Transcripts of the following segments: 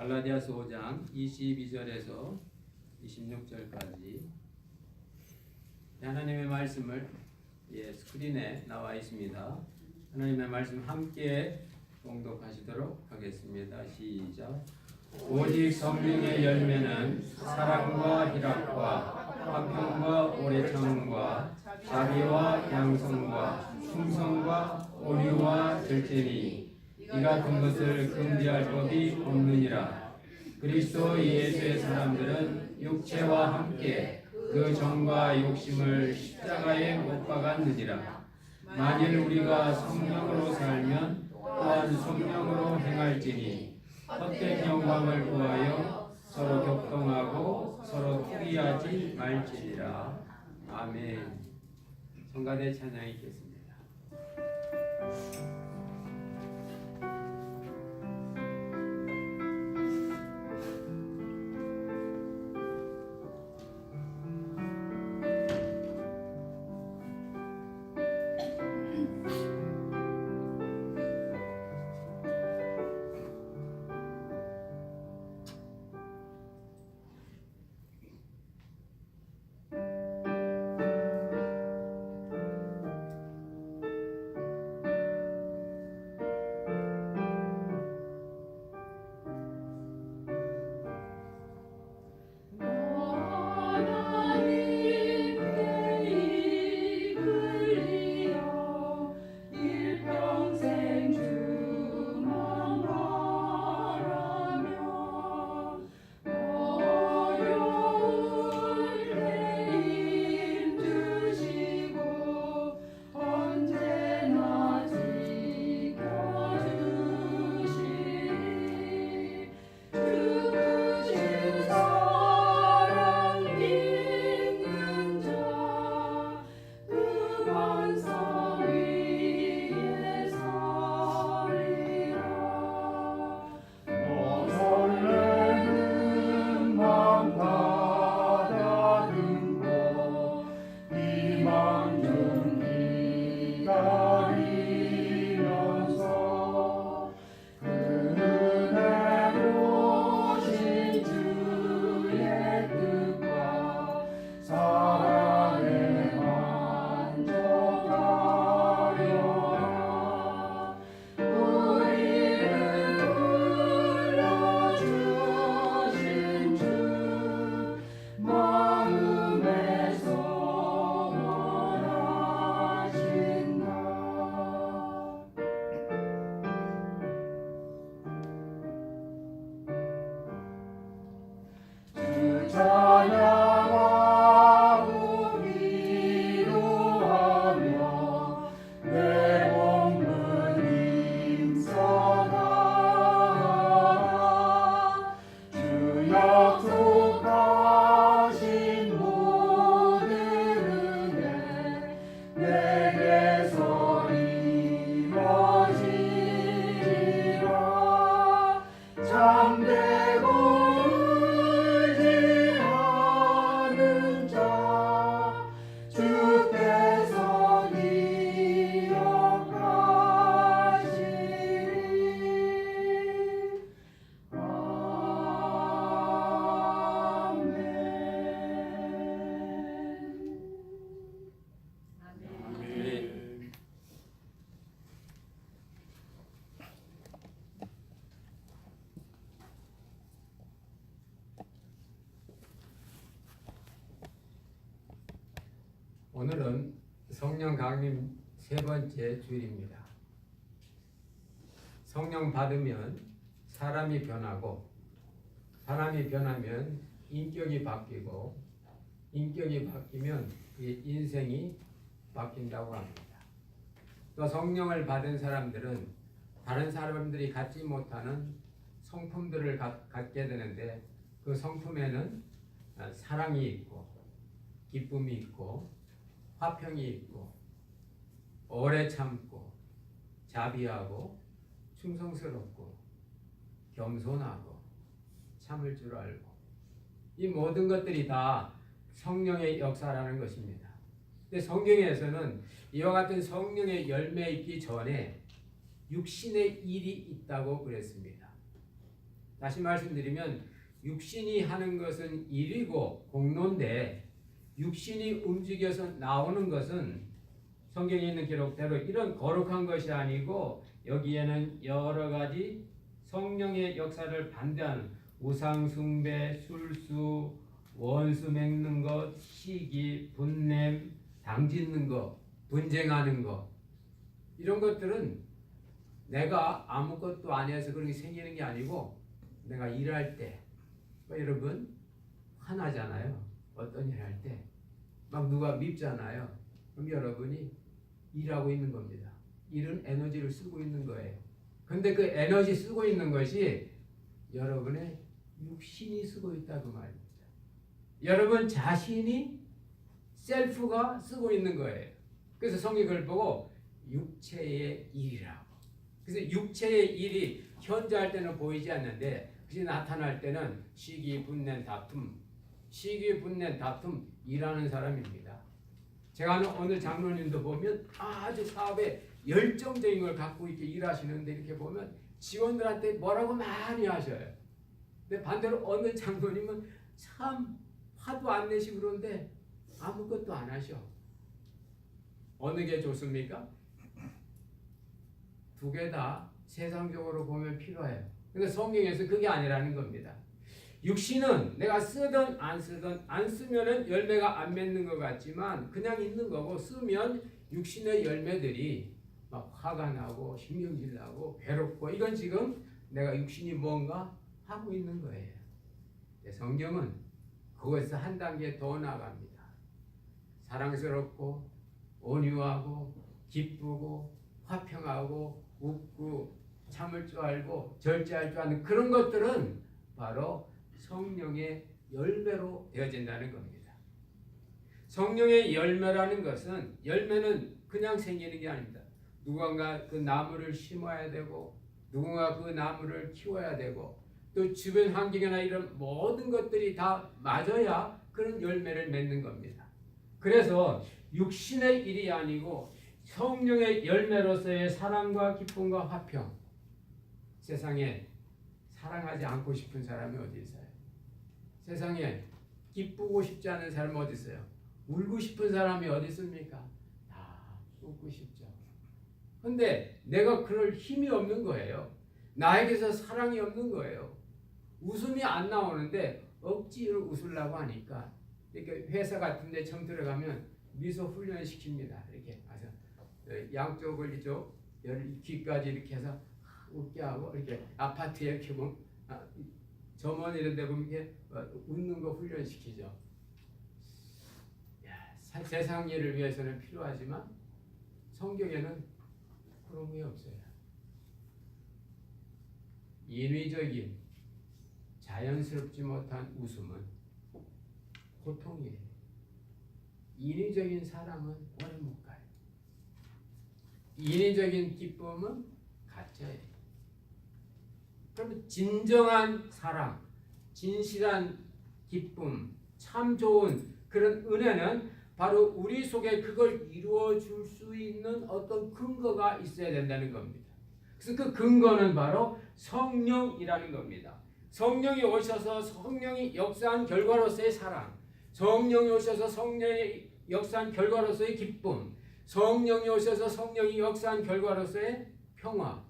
갈라디아서 5장 22절에서 26절까지 하나님의 말씀을 스크린에 나와 있습니다. 하나님의 말씀 함께 봉독하시도록 하겠습니다. 시작. 오직 성령의 열매는 사랑과 희락과 화평과 오래 참음과 자비와 양성과 충성과 오류와 절제니 이 같은 것을 금지할 법이 없느니라. 그리스도 예수의 사람들은 육체와 함께 그 정과 욕심을 십자가에 못 박았느니라. 만일 우리가 성령으로 살면 또한 성령으로 행할지니 헛된 영광을 구하여 서로 격동하고 서로 투기하지 말지니라. 아멘. 성가대 찬양 있겠습니다. 오늘은 성령 강림 세 번째 주일입니다. 성령 받으면 사람이 변하고, 사람이 변하면 인격이 바뀌고, 인격이 바뀌면 인생이 바뀐다고 합니다. 또 성령을 받은 사람들은 다른 사람들이 갖지 못하는 성품들을 갖게 되는데, 그 성품에는 사랑이 있고, 기쁨이 있고, 화평이 있고, 오래 참고, 자비하고, 충성스럽고, 겸손하고, 참을 줄 알고, 이 모든 것들이 다 성령의 역사라는 것입니다. 근데 성경에서는 이와 같은 성령의 열매 있기 전에 육신의 일이 있다고 그랬습니다. 다시 말씀드리면 육신이 하는 것은 일이고 공로인데 육신이 움직여서 나오는 것은 성경에 있는 기록대로 이런 거룩한 것이 아니고 여기에는 여러 가지 성령의 역사를 반대하는 우상 숭배, 술수, 원수 맺는 것, 시기, 분냄, 당짓는 것, 분쟁하는 것 이런 것들은 내가 아무것도 안 해서 그런 게 생기는 게 아니고 내가 일할 때 여러분 화나잖아요. 어떤 일 할 때 막 누가 밉잖아요. 그럼 여러분이 일하고 있는 겁니다. 일은 에너지를 쓰고 있는 거예요. 근데 그 에너지 쓰고 있는 것이 여러분의 육신이 쓰고 있다 그 말입니다. 여러분 자신이 셀프가 쓰고 있는 거예요. 그래서 성경이 그걸 보고 육체의 일이라고. 그래서 육체의 일이 현재할 때는 보이지 않는데 그것이 나타날 때는 시기, 분냄, 다툼, 시기, 분냄, 다툼 일하는 사람입니다. 제가 아는 어느 장로님도 보면 아주 사업에 열정적인 걸 갖고 이렇게 일하시는데 이렇게 보면 직원들한테 뭐라고 많이 하셔요. 근데 반대로 어느 장로님은 참 화도 안 내시고 그런데 아무것도 안 하셔. 어느 게 좋습니까? 두 개 다 세상적으로 보면 필요해요. 근데 성경에서 그게 아니라는 겁니다. 육신은 내가 쓰든 안 쓰든 안 쓰면은 열매가 안 맺는 것 같지만 그냥 있는 거고 쓰면 육신의 열매들이 막 화가 나고 신경질 나고 괴롭고 이건 지금 내가 육신이 뭔가 하고 있는 거예요. 성경은 그것에서 한 단계 더 나아갑니다. 사랑스럽고 온유하고 기쁘고 화평하고 웃고 참을 줄 알고 절제할 줄 아는 그런 것들은 바로 성령의 열매로 되어진다는 겁니다. 성령의 열매라는 것은 열매는 그냥 생기는 게 아닙니다. 누군가 그 나무를 심어야 되고 누군가 그 나무를 키워야 되고 또 주변 환경이나 이런 모든 것들이 다 맞아야 그런 열매를 맺는 겁니다. 그래서 육신의 일이 아니고 성령의 열매로서의 사랑과 기쁨과 화평. 세상에 사랑하지 않고 싶은 사람이 어디 있어요? 세상에 기쁘고 싶지 않은 사람이 어디 있어요? 울고 싶은 사람이 어디 있습니까? 다 웃고 싶죠. 근데 내가 그럴 힘이 없는 거예요. 나에게서 사랑이 없는 거예요. 웃음이 안 나오는데 억지로 웃으려고 하니까 이렇게 회사 같은 데 처음 들어가면 미소 훈련을 시킵니다. 이렇게 가서 양쪽을 이쪽 귀까지 이렇게 해서 웃게 하고 이렇게 아파트에 이렇게 보면 점원 이런 데 보면 이렇게 웃는 거 훈련시키죠. 세상 일을 위해서는 필요하지만 성경에는 그런 게 없어요. 인위적인 자연스럽지 못한 웃음은 고통이에요. 인위적인 사랑은 오래 못 가요. 인위적인 기쁨은 가짜예요. 그러면 진정한 사랑, 진실한 기쁨, 참 좋은 그런 은혜는 바로 우리 속에 그걸 이루어 줄 수 있는 어떤 근거가 있어야 된다는 겁니다. 그래서 그 근거는 바로 성령이라는 겁니다. 성령이 오셔서 성령이 역사한 결과로서의 사랑, 성령이 오셔서 성령이 역사한 결과로서의 기쁨, 성령이 오셔서 성령이 역사한 결과로서의 평화,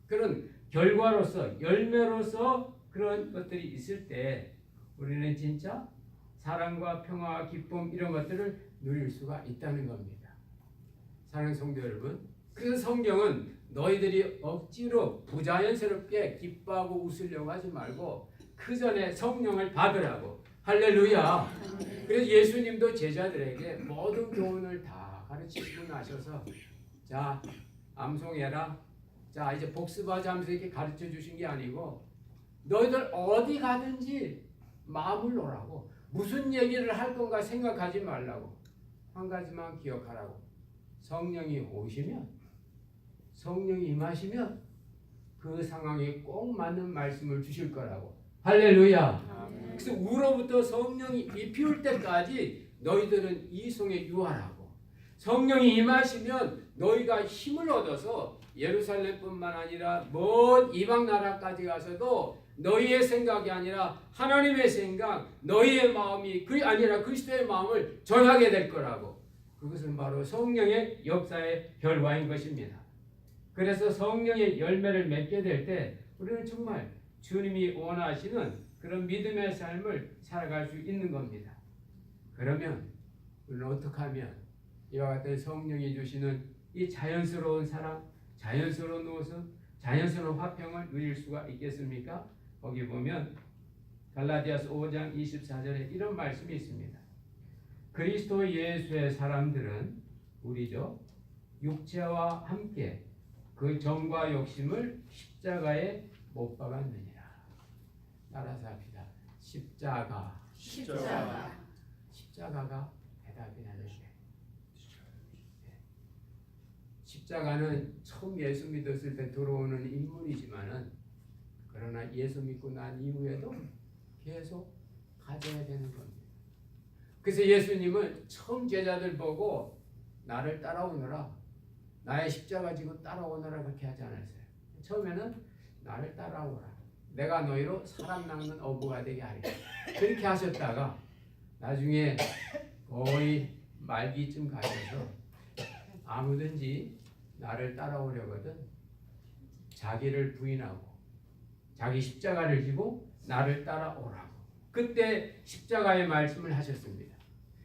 그런 결과로서 열매로서 그런 것들이 있을 때 우리는 진짜 사랑과 평화와 기쁨 이런 것들을 누릴 수가 있다는 겁니다. 사랑하는 성도 여러분, 그래서 성경은 너희들이 억지로 부자연스럽게 기뻐하고 웃으려고 하지 말고 그 전에 성령을 받으라고. 할렐루야. 그래서 예수님도 제자들에게 모든 교훈을 다 가르치시고 나셔서 자 암송해라, 자 이제 복습하자 하면서 이렇게 가르쳐 주신 게 아니고 너희들 어디 가든지 마음을 놓으라고. 무슨 얘기를 할 건가 생각하지 말라고. 한 가지만 기억하라고. 성령이 오시면, 성령이 임하시면 그 상황에 꼭 맞는 말씀을 주실 거라고. 할렐루야. 그래서 우로부터 성령이 입히울 때까지 너희들은 이송에 유하라고. 성령이 임하시면 너희가 힘을 얻어서 예루살렘뿐만 아니라 먼 이방 나라까지 가서도 너희의 생각이 아니라 하나님의 생각, 너희의 마음이 그 아니라 그리스도의 마음을 전하게 될 거라고. 그것은 바로 성령의 역사의 결과인 것입니다. 그래서 성령의 열매를 맺게 될 때 우리는 정말 주님이 원하시는 그런 믿음의 삶을 살아갈 수 있는 겁니다. 그러면 우리는 어떻게 하면 이와 같은 성령이 주시는 이 자연스러운 사랑, 자연스러운 모습, 자연스러운 화평을 누릴 수가 있겠습니까? 거기 보면 갈라디아서 5장 24절에 이런 말씀이 있습니다. 그리스도 예수의 사람들은 우리죠, 육체와 함께 그 정과 욕심을 십자가에 못 박았느니라. 따라서 합시다. 십자가가 대답이 나는데, 십자가는 처음 예수 믿었을 때 들어오는 인물이지만은 그러나 예수 믿고 난 이후에도 계속 가져야 되는 겁니다. 그래서 예수님은 처음 제자들 보고 나를 따라오너라, 나의 십자가 지고 따라오너라 그렇게 하지 않았어요. 처음에는 나를 따라오라, 내가 너희로 사람 낚는 어부가 되게 하리라 그렇게 하셨다가 나중에 거의 말기쯤 가셔서 아무든지 나를 따라오려거든 자기를 부인하고 자기 십자가를 지고 나를 따라오라고. 그때 십자가의 말씀을 하셨습니다.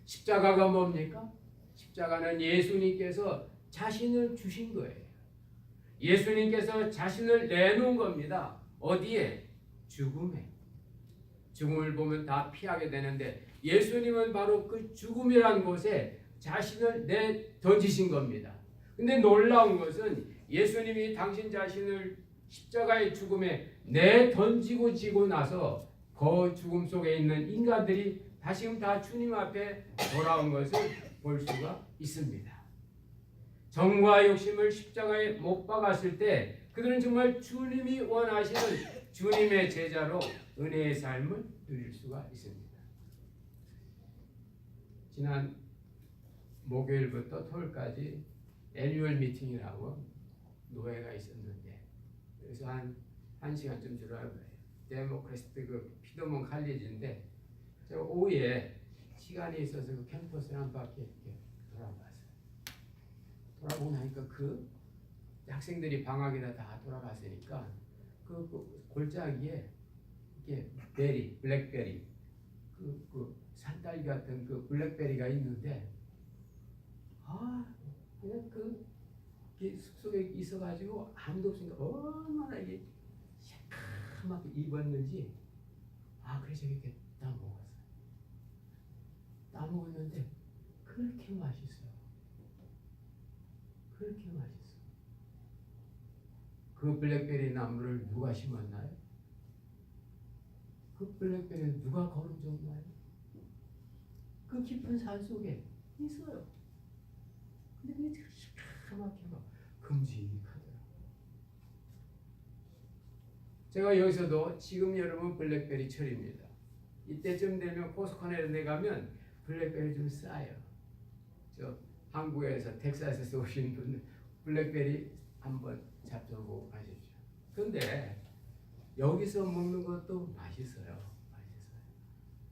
십자가가 뭡니까? 십자가는 예수님께서 자신을 주신 거예요. 예수님께서 자신을 내놓은 겁니다. 어디에? 죽음에. 죽음을 보면 다 피하게 되는데 예수님은 바로 그 죽음이란 곳에 자신을 내던지신 겁니다. 근데 놀라운 것은 예수님이 당신 자신을 십자가의 죽음에 내던지고 지고 나서 그 죽음 속에 있는 인간들이 다시금 다 주님 앞에 돌아온 것을 볼 수가 있습니다. 정과 욕심을 십자가에 못 박았을 때 그들은 정말 주님이 원하시는 주님의 제자로 은혜의 삶을 누릴 수가 있습니다. 지난 목요일부터 토요일까지 애뉴얼 미팅이라고 노회가 있었는데, 그래서 한 시간쯤 들어갈 거예요. 데모크래시트 그 피더먼 칼리지인데 제가 오후에 시간이 있어서 그 캠퍼스를 한 바퀴 이렇게 돌아봤어요. 돌아보고 나니까 그 학생들이 방학이라 다 돌아갔으니까 그 골짜기에 이게 베리, 블랙베리, 그 산딸기 같은 그 블랙베리가 있는데, 그냥 그 숲속에 있어가지고 아무도 없으니까 얼마나 이게 새카맣게 익었는지, 그래서 이렇게 따먹었어요. 따먹었는데 그렇게 맛있어요. 그렇게 맛있어. 그 블랙베리 나무를 누가 심었나요? 그 블랙베리는 누가 거름줬나요? 그 깊은 산 속에 있어요. 근데 그게 시커멓게 막 큼직하더라고요. 제가 여기서도 지금 여러분 블랙베리 철입니다. 이때쯤 되면 포스코넬에 가면 블랙베리 좀 싸요. 저 한국에서 텍사스에서 오신 분들 블랙베리 한번 잡숴보고 가십시오. 근데 여기서 먹는 것도 맛있어요.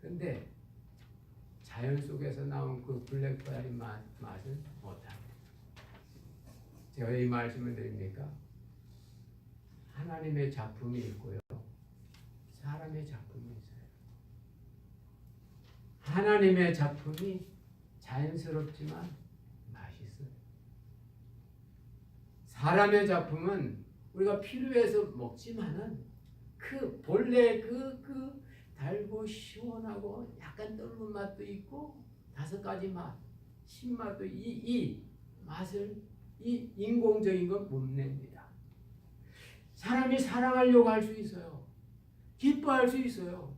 근데 자연 속에서 나온 그 블랙베리 맛은 못합니다. 제가 이 말씀을 드립니까? 하나님의 작품이 있고요, 사람의 작품이 있어요. 하나님의 작품이 자연스럽지만 맛있어요. 사람의 작품은 우리가 필요해서 먹지만은 그 본래 그 달고 시원하고 약간 떫은 맛도 있고 5가지 맛, 신맛도 이 맛을 이 인공적인 건 못 냅니다. 사람이 사랑하려고 할 수 있어요. 기뻐할 수 있어요.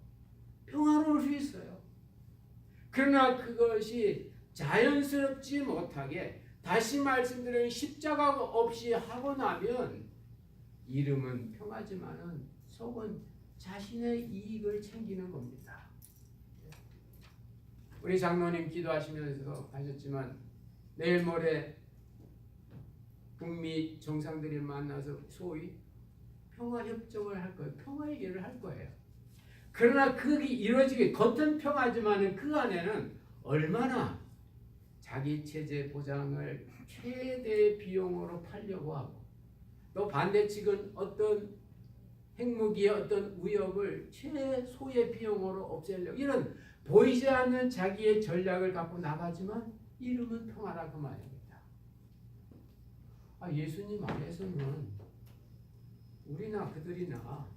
평화로울 수 있어요. 그러나 그것이 자연스럽지 못하게, 다시 말씀드린 십자가 없이 하고 나면 이름은 평화지만은 속은 자신의 이익을 챙기는 겁니다. 우리 장로님 기도하시면서 하셨지만 내일 모레 북미 정상들이 만나서 소위 평화 협정을 할 거예요. 평화 얘기를 할 거예요. 그러나 그게 이루어지기 겉은 평화지만은 그 안에는 얼마나 자기 체제 보장을 최대 비용으로 팔려고 하고 또 반대 측은 어떤 핵무기의 어떤 위협을 최소의 비용으로 없애려고 이런 보이지 않는 자기의 전략을 갖고 나가지만 이름은 평화라고 말입니다. 예수님 안에서는 우리나 그들이나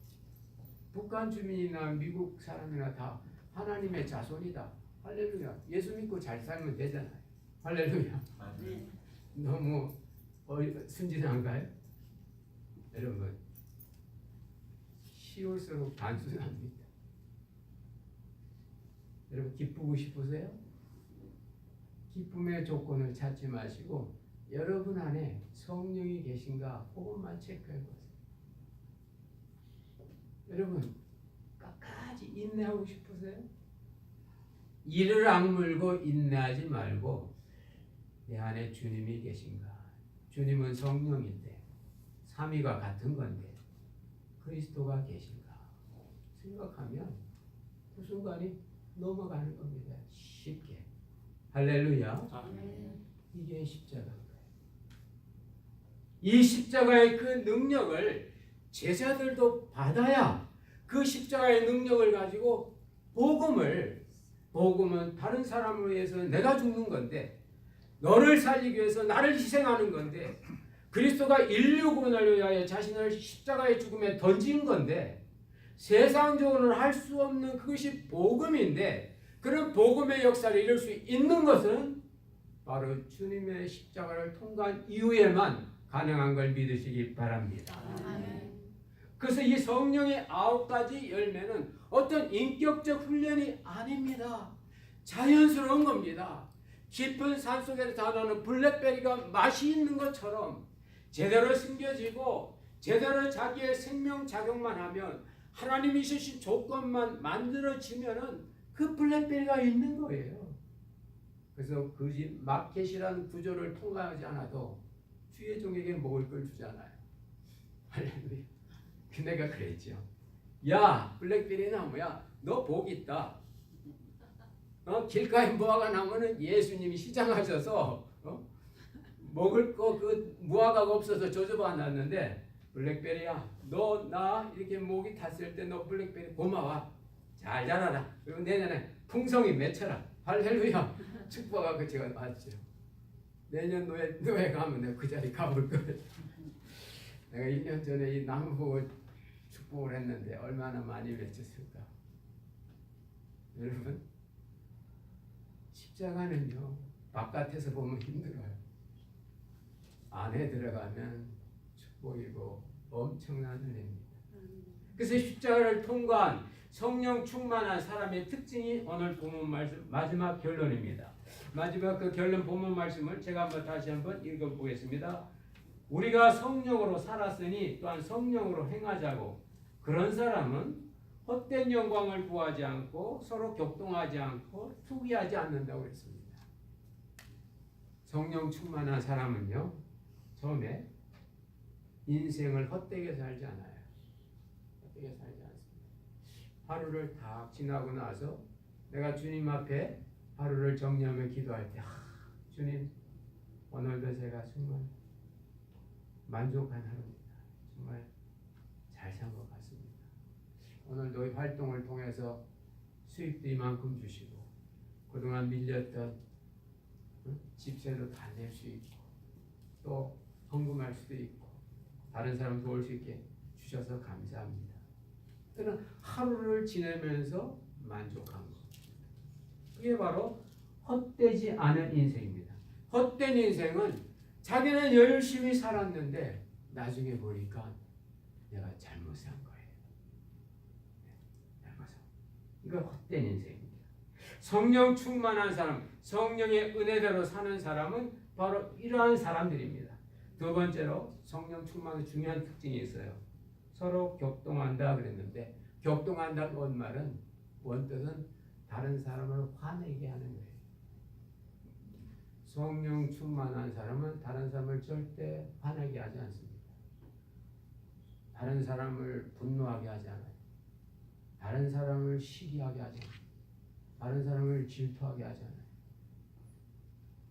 북한 주민이나 미국 사람이나 다 하나님의 자손이다. 할렐루야. 예수 믿고 잘 살면 되잖아요. 할렐루야. 너무 순진한가요? 여러분 쉬울수록 단순합니다. 여러분 기쁘고 싶으세요? 기쁨의 조건을 찾지 마시고 여러분 안에 성령이 계신가 그것만 체크해 보세요. 여러분 끝까지 인내하고 싶으세요? 이를 악물고 인내하지 말고 내 안에 주님이 계신가? 주님은 성령인데 삼위가 같은 건데 그리스도가 계신가? 생각하면 그 순간이 넘어가는 겁니다. 쉽게. 할렐루야. 이게 십자가인 거예요. 이 십자가의 그 능력을 제자들도 받아야 그 십자가의 능력을 가지고 복음은 다른 사람을 위해서 내가 죽는 건데 너를 살리기 위해서 나를 희생하는 건데 그리스도가 인류 구원을 위하여 자신을 십자가의 죽음에 던진 건데 세상적으로는 할 수 없는 그것이 복음인데 그런 복음의 역사를 이룰 수 있는 것은 바로 주님의 십자가를 통과한 이후에만 가능한 걸 믿으시기 바랍니다. 그래서 이 성령의 9가지 열매는 어떤 인격적 훈련이 아닙니다. 자연스러운 겁니다. 깊은 산속에서 자라는 블랙베리가 맛이 있는 것처럼 제대로 숨겨지고 제대로 자기의 생명 작용만 하면 하나님이 주신 조건만 만들어지면은 그 블랙베리가 있는 거예요. 그래서 그 집 마켓이라는 구조를 통과하지 않아도 주의 종에게 먹을 걸 주잖아요. 할렐루야. 내가 그랬죠. 야, 블랙베리 나무야, 너 복 있다. 길가에 무화과 나무는 예수님이 시장하셔서 먹을 거 그 무화과가 없어서 조져봐 놨는데 블랙베리야, 너 나 이렇게 목이 탔을 때 너 블랙베리 고마워. 잘 자라라. 그리고 내년에 풍성히 맺혀라. 할렐루야. 축복하고 제가 왔죠. 내년 노예 가면 내가 그 자리 가볼 거예요. 내가 1년 전에 이 나무 보고 축복을 했는데 얼마나 많이 맺혔을까. 여러분 십자가는요 바깥에서 보면 힘들어요. 안에 들어가면 축복이고 엄청난 은혜입니다. 그래서 십자가를 통과한 성령 충만한 사람의 특징이 오늘 본문 말씀 마지막 결론입니다. 마지막 그 결론 본문 말씀을 제가 다시 한번 읽어보겠습니다. 우리가 성령으로 살았으니 또한 성령으로 행하자고 그런 사람은 헛된 영광을 구하지 않고 서로 격동하지 않고 투기하지 않는다고 했습니다. 성령 충만한 사람은요 처음에 인생을 헛되게 살지 않아요. 헛되게 살지 않습니다. 하루를 다 지나고 나서 내가 주님 앞에 하루를 정리하며 기도할 때 주님 오늘도 제가 정말 만족한 하루입니다. 정말 잘 산 것 같습니다. 오늘도 이 활동을 통해서 수입도 이만큼 주시고 그동안 밀렸던 집세도 다 낼 수 있고 또 헌금할 수도 있고 다른 사람 도울 수 있게 주셔서 감사합니다. 그는 하루를 지내면서 만족한 것. 그게 바로 헛되지 않은 인생입니다. 헛된 인생은 자기는 열심히 살았는데 나중에 보니까 내가 잘못 산 거예요. 잘못 산. 이거 헛된 인생입니다. 성령 충만한 사람, 성령의 은혜대로 사는 사람은 바로 이러한 사람들입니다. 두 번째로 성령 충만의 중요한 특징이 있어요. 서로 격동한다 그랬는데 격동한다는 말은 원뜻은 다른 사람을 화내게 하는 거예요. 성령 충만한 사람은 다른 사람을 절대 화나게 하지 않습니다. 다른 사람을 분노하게 하지 않아요. 다른 사람을 시기하게 하지 않아요. 다른 사람을 질투하게 하지 않아요.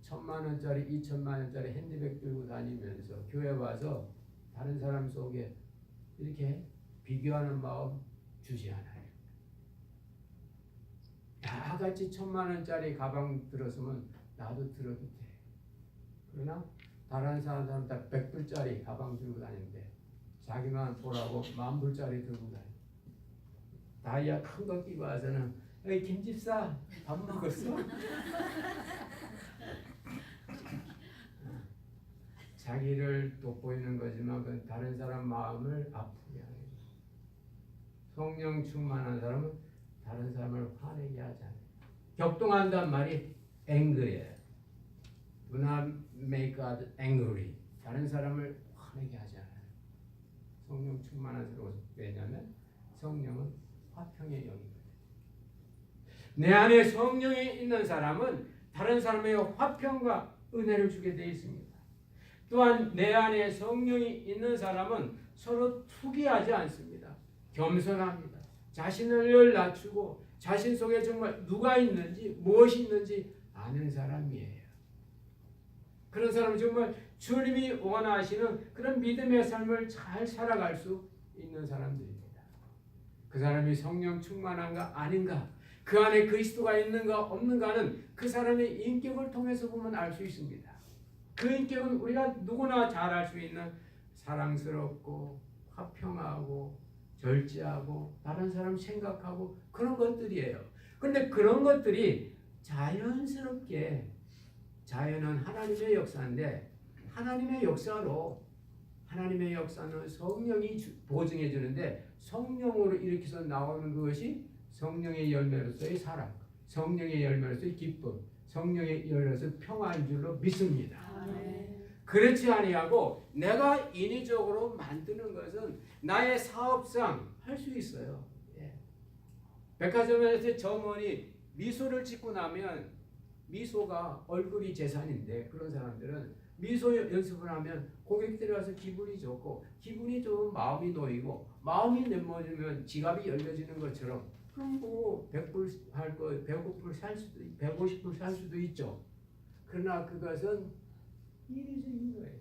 1,000만 원짜리, 2,000만 원짜리 핸드백 들고 다니면서 교회 와서 다른 사람 속에 이렇게 비교하는 마음 주지 않아요. 나같이 1,000만 원짜리 가방 들었으면 나도 들어도 돼. 그러나 다른 사람 다 100불짜리 가방 들고 다니는데 자기만 보라고 10,000불짜리 들고 다녀. 다이아 큰 거 끼고 와서는 여기 김집사 밥 먹었어? 자기를 돋보이는 거지만 그 다른 사람 마음을 아프게 하는 거예요. 성령 충만한 사람은 다른 사람을 화내게 하지 않아요. 격동한단 말이 angry예요. Do not make God angry. 다른 사람을 화내게 하지 않아요. 성령 충만한 사람은 왜냐하면 성령은 화평의 영이거든요. 내 안에 성령이 있는 사람은 다른 사람의 화평과 은혜를 주게 되어 있습니다. 또한 내 안에 성령이 있는 사람은 서로 투기하지 않습니다. 겸손합니다. 자신을 낮추고 자신 속에 정말 누가 있는지 무엇이 있는지 아는 사람이에요. 그런 사람은 정말 주님이 원하시는 그런 믿음의 삶을 잘 살아갈 수 있는 사람들입니다. 그 사람이 성령 충만한가 아닌가, 그 안에 그리스도가 있는가 없는가는 그 사람의 인격을 통해서 보면 알 수 있습니다. 그 인격은 우리가 누구나 잘 알 수 있는 사랑스럽고 화평하고 절제하고 다른 사람 생각하고 그런 것들이에요. 그런데 그런 것들이 자연스럽게, 자연은 하나님의 역사인데 하나님의 역사로, 하나님의 역사는 성령이 보증해 주는데 성령으로 일으켜서 나오는 것이 성령의 열매로서의 사랑, 성령의 열매로서의 기쁨, 성령의 열매로서의 평화인 줄로 믿습니다. 그렇지 아니하고 내가 인위적으로 만드는 것은 나의 사업상 할 수 있어요. 예. 백화점에서 점원이 미소를 짓고 나면 미소가 얼굴이 재산인데 그런 사람들은 미소 연습을 하면 고객들이 와서 기분이 좋고 기분이 좋으면 마음이 놓이고 마음이 내모지면 지갑이 열려지는 것처럼 그럼 뭐 100불 할 거 100불 살 수도 150불 살 수도 있죠. 그러나 그것은 인위적인 거예요.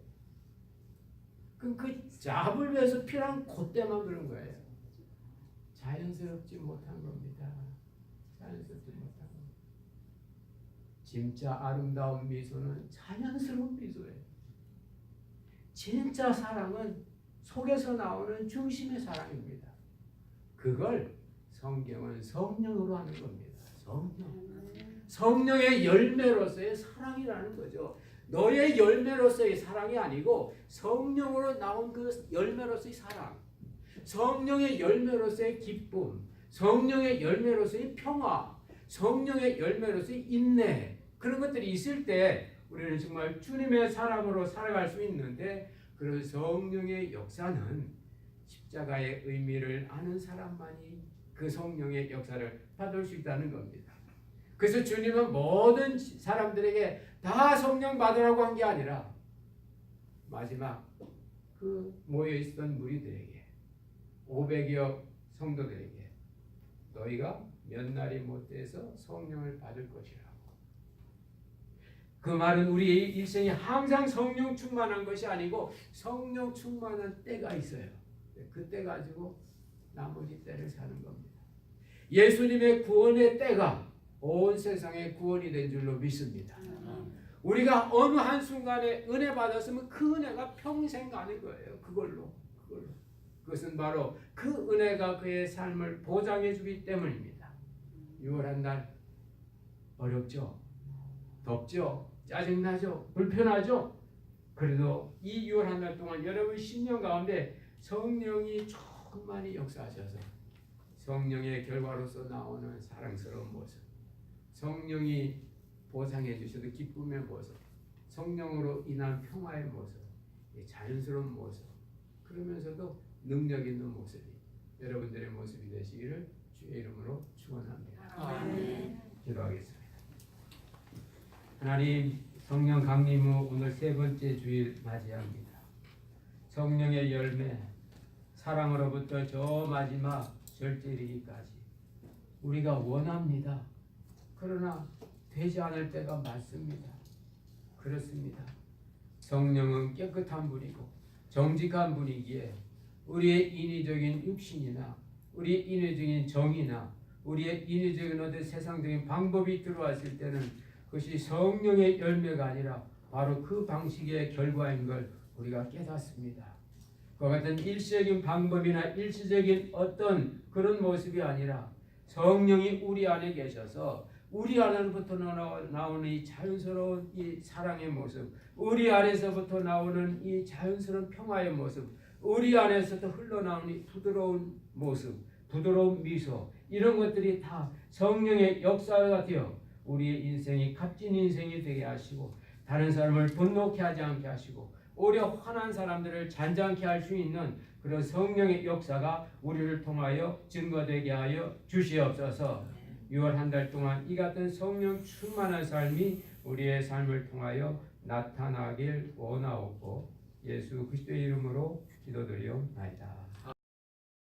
그럼 그 잡을 위해서 필요한 그때만 그런 거예요. 자연스럽지 못한 겁니다. 자연스럽지 못한 겁니다. 진짜 아름다운 미소는 자연스러운 미소예요. 진짜 사랑은 속에서 나오는 중심의 사랑입니다. 그걸 성경은 성령으로 하는 겁니다. 성령의 열매로서의 사랑이라는 거죠. 너의 열매로서의 사랑이 아니고 성령으로 나온 그 열매로서의 사랑, 성령의 열매로서의 기쁨, 성령의 열매로서의 평화, 성령의 열매로서의 인내, 그런 것들이 있을 때 우리는 정말 주님의 사람으로 살아갈 수 있는데, 그런 성령의 역사는 십자가의 의미를 아는 사람만이 그 성령의 역사를 받을 수 있다는 겁니다. 그래서 주님은 모든 사람들에게 다 성령 받으라고 한 게 아니라 마지막 그 모여있었던 무리들에게, 500여 성도들에게 너희가 몇 날이 못돼서 성령을 받을 것이라고. 그 말은 우리의 일생이 항상 성령 충만한 것이 아니고 성령 충만한 때가 있어요. 그때 가지고 나머지 때를 사는 겁니다. 예수님의 구원의 때가 온 세상의 구원이 된 줄로 믿습니다. 우리가 어느 한순간에 은혜 받았으면 그 은혜가 평생 가는 거예요. 그걸로. 그것은 바로 그 은혜가 그의 삶을 보장해 주기 때문입니다. 6월 한 달 어렵죠? 덥죠? 짜증나죠? 불편하죠? 그래도 이 6월 한 달 동안 여러분 10년 가운데 성령이 조금 많이 역사하셔서 성령의 결과로서 나오는 사랑스러운 모습, 성령이 보상해 주셔도 기쁨의 모습, 성령으로 인한 평화의 모습, 자연스러운 모습, 그러면서도 능력 있는 모습이 여러분들의 모습이 되시기를 주의 이름으로 축원합니다. 아멘. 기도하겠습니다. 하나님, 성령 강림 후 오늘 세 번째 주일 맞이합니다. 성령의 열매, 사랑으로부터 저 마지막 절제 이르기까지 우리가 원합니다. 그러나 되지 않을 때가 많습니다. 그렇습니다. 성령은 깨끗한 분이고 정직한 분이기에 우리의 인위적인 육신이나 우리의 인위적인 정이나 우리의 인위적인 어떤 세상적인 방법이 들어왔을 때는 그것이 성령의 열매가 아니라 바로 그 방식의 결과인 걸 우리가 깨닫습니다. 그와 같은 일시적인 방법이나 일시적인 어떤 그런 모습이 아니라 성령이 우리 안에 계셔서 우리 안으로부터 나오는 이 자연스러운 이 사랑의 모습, 우리 안에서부터 나오는 이 자연스러운 평화의 모습, 우리 안에서도 흘러나오는 이 부드러운 모습, 부드러운 미소, 이런 것들이 다 성령의 역사가 되어 우리의 인생이 값진 인생이 되게 하시고 다른 사람을 분노케 하지 않게 하시고 오히려 화난 사람들을 잔잔케 할 수 있는 그런 성령의 역사가 우리를 통하여 증거되게 하여 주시옵소서. 6월 한 달 동안 이 같은 성령 충만한 삶이 우리의 삶을 통하여 나타나길 원하옵고 예수 그리스도의 이름으로 기도드리옵나이다.